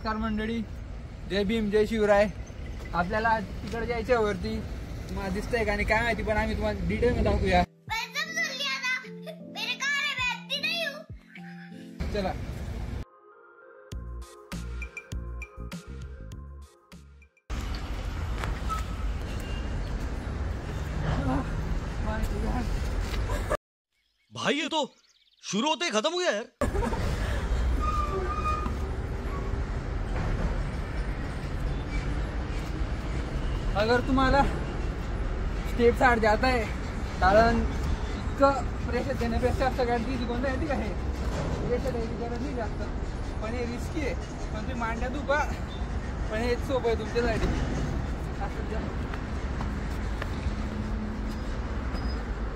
नमस्कार मंडळी, जय भीम जय शिवराय. आपल्याला तिकडे जायच्या वरती तुम्हाला दिसतंय का आणि काय माहिती, पण आम्ही तुम्हाला डिटेल मध्ये दाखवूया. चला भाई ये तो शुरू होते ही खत्म हो गया यार. अगर तुम्हाला स्टेप आड जाता है, कारण इतकं प्रेशर देण्यापेक्षा सगळ्यात इझी कोणतं आहे, ठीक आहे. प्रेशर द्यायची गरज नाही जास्त, पण हे रिस्की आहे. पण तुम्ही मांड्यात उभा, पण हे सोपं आहे तुमच्यासाठी.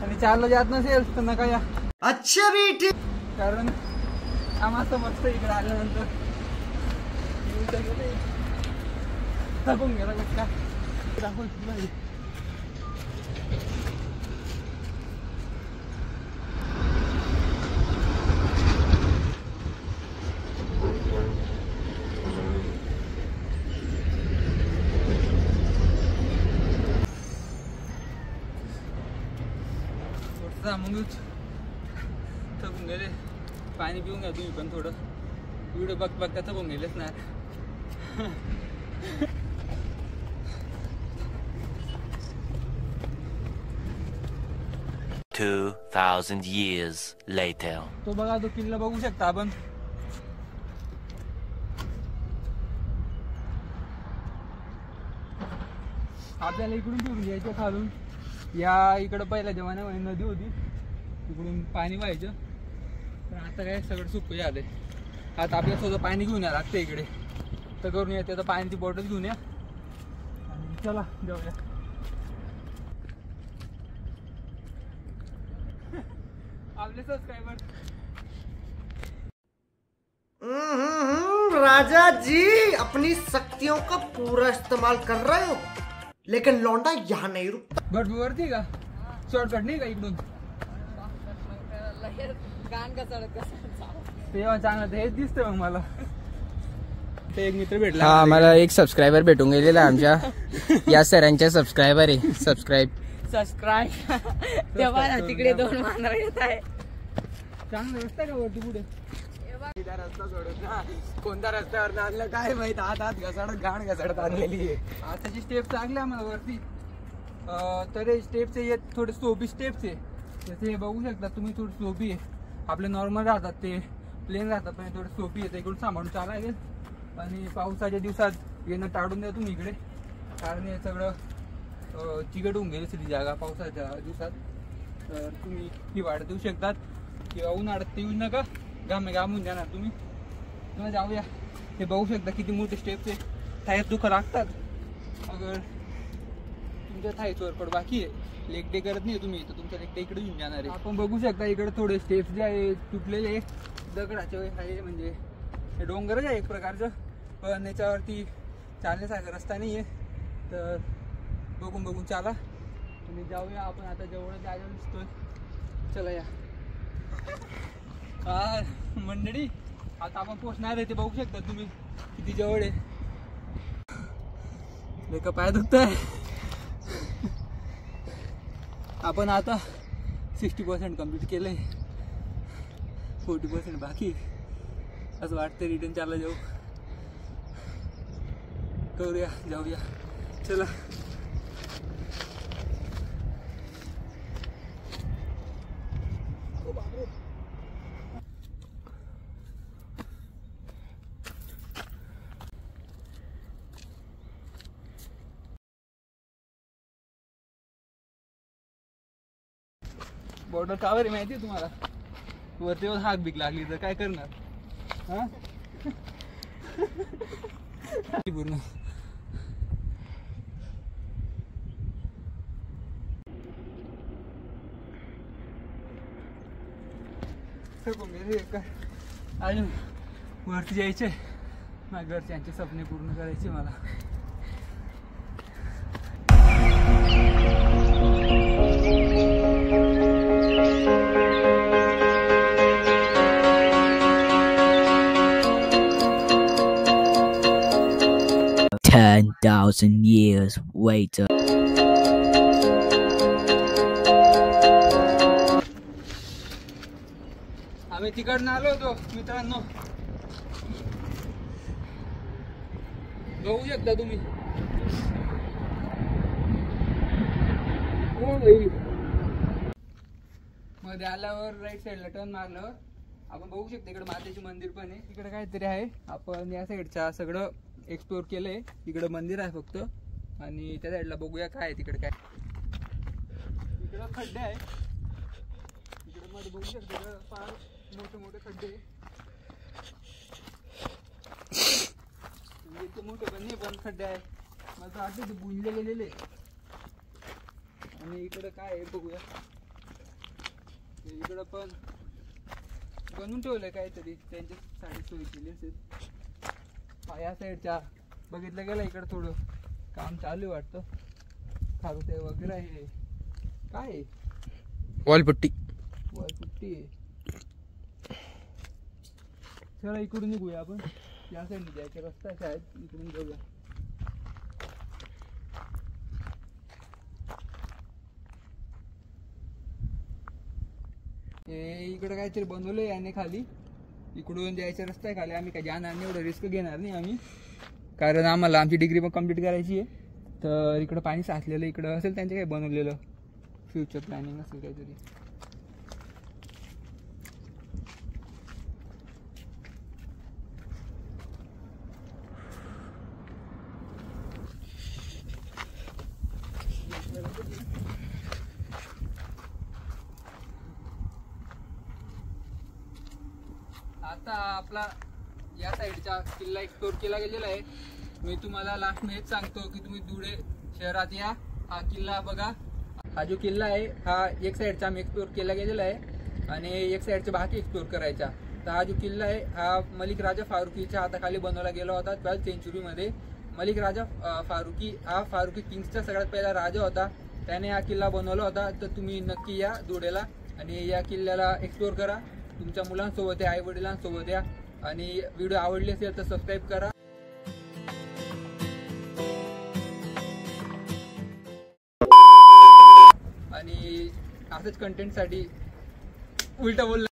आणि चाललं जात नसेल तर नका या. अच्छा भी ठीक, कारण आम्हाला मस्त इकडे आल्यानंतर थकून गेला का दाखवून नाही. मग थकून गेले. पाणी पिऊन घ्या तुम्ही पण थोडं. व्हिडिओ बघता थकून गेलेच ना. 2000 years later. तो बघा, तो किल्ला बघू शकता आपण. आपल्याला इकडून फिरून घ्यायचं खालून. या इकडं पहिल्या जमान्यामध्ये नदी होती, इकडून पाणी व्हायचं. पण आता काय सगळं सुकं झालंय. आता आपल्याला स्वतः पाणी घेऊन या लागतं इकडे. तर करून या, त्याचं पाण्याची बॉटल घेऊन या आणि चला जाऊया. आपले सबस्क्राइबर राजा जी अपनी शक्तियों का पूरा इस्तेमाल कर रहे हो, लेकिन लौंडा यहाँ नहीं रुकता. वरती का शॉर्टकट नाही का इकडून? तेव्हा चांगलं हेच दिसतंय मग मला. ते एक मित्र भेटला. हा, मला एक सबस्क्रायबर भेटून गेलेला आमच्या या सरांच्या सबस्क्रायबर आहे. सबस्क्राईब तेव्हा तिकडे 2 मांजर येत आहे. चांगलं रस्ता का वरती पुढे? रस्ता सोडून ना कोणत्या रस्त्यावर आणलं काय माहित. हात घसडत घाण घसडत आणलेली आहे. आताची स्टेप चांगले आम्हाला वरती. तर स्टेपचे थोडे सोपी स्टेप्स आहे. जसे बघू शकता तुम्ही, थोडी सोपी आहे. आपले नॉर्मल राहतात ते प्लेन राहतात, पण थोडे सोपी आहे. इकडून सांभाळून चालायला. आणि पावसाच्या दिवसात येणं टाळून द्या तुम्ही इकडे, कारण हे सगळं चिकट होऊन गेली सगळी जागा पावसाच्या दिवसात. तर तुम्ही हिवाळ्यात येऊ शकतात किंवा उन्हाळ्यात येऊ नका, घामून जाणार तुम्ही. तुम्हाला जाऊया. हे बघू शकता किती मोठे स्टेप्स आहे. थायत दुखं लागतात. अगर तुमच्या थायच वरपड बाकी आहे, लेग डे करत नाही तुम्ही, तर तुमच्या लेग डे इकडे येऊन जाणार आहे. आपण बघू शकता इकडे थोडे स्टेप्स जे आहे तुटलेले दगडाचे आहे, म्हणजे हे डोंगरच आहे एक प्रकारचं, पण याच्यावरती चालण्यासारखा रस्ता नाही आहे. तर बघून चाला. तुम्ही जाऊया आपण आता. जवळ जायला दिसतोय. चला या. हा मंडळी, आता आपण पोचणार आहे. ते बघू शकता तुम्ही किती जवळ आहे. लेका पाय दुखतंय. आपण आता 60% कंप्लीट केलंय, 40% बाकी. असं वाटतं रिटर्न चालला जाऊ. करूया, जाऊया. चला. बॉर्डर कावर आहे माहिती आहे तुम्हाला? वरती हाक बीक लागली तर काय करणार? हा पूर्ण अजून वरती जायचे. माझ्या घरच्यांचे स्वप्ने पूर्ण करायचे मला. 2,000 years later. आम्ही तिकडनं आलो होतो मित्रांनो, बघू शकता तुम्ही. मध्ये आल्यावर राईट साईडला टर्न मारल्यावर आपण बघू शकतो इकडे मातेचे मंदिर पण आहे. इकडे काहीतरी आहे. आपण या साईडच्या सगळं एक्सप्लोर केलंय. इकडे मंदिर आहे फक्त, आणि त्या साईडला बघूया काय आहे तिकडे. काय इकडं खड्डे आहे. इकडे मध्ये बघू शकतो इकडं फार मोठे मोठे खड्डे. म्हणजे इतके मोठे पण नाही, पण खड्डे आहे. मला वाटतं ते बुंजले गेलेले. आणि इकडं काय आहे बघूया. इकडं पण बनवून ठेवलंय काहीतरी, त्यांच्यासाठी सोय केली असेल. या साईडच्या बघितलं गेलं इकडं थोडं काम चालू आहे वाटतं. खारुते वगैरे आहे. काय आहे? वॉलपट्टी. वॉलपट्टी आहे. चला इकडून निघूया आपण. या साईडने जायचा रस्ता आहे शाळेत, इकडून जाऊया. इकडे काहीतरी बनवलंय याने खाली. इकडून जायचा रस्ता आहे खाली. आम्ही काय जाणार नाही, एवढं रिस्क घेणार नाही आम्ही, कारण आम्हाला आमची डिग्री पण कम्प्लीट करायची आहे. तर इकडं पाणी साचलेलं इकडं असेल त्यांचे काही बनवलेलं फ्युचर प्लॅनिंग असेल काहीतरी. आता आपला या साईडचा किल्ला एक्सप्लोर केला गेलेला आहे. मी तुम्हाला लास्ट मध्ये हेच सांगतो की तुम्ही धुळे शहरात या. हा किल्ला बघा. हा जो किल्ला आहे हा एक साईडचा आम्ही एक्सप्लोर केला गेलेला आहे, आणि एक साईडचा बाकी एक्सप्लोर करायचा. तर हा जो किल्ला आहे हा मलिक राजा फारुकीच्या हाताखाली बनवला गेला होता 12th सेंचुरीमध्ये. मलिक राजा फारुकी हा फारुकी किंग्सचा सगळ्यात पहिला राजा होता. त्याने हा किल्ला बनवला होता. तर तुम्ही नक्की या धुळेला आणि या किल्ल्याला एक्सप्लोर करा. तुमच्या मुलांसोबत या, आई वडिलांसोबत या. आणि व्हिडिओ आवडली असेल तर सबस्क्राईब करा. आणि असंच कंटेंटसाठी उलट बोल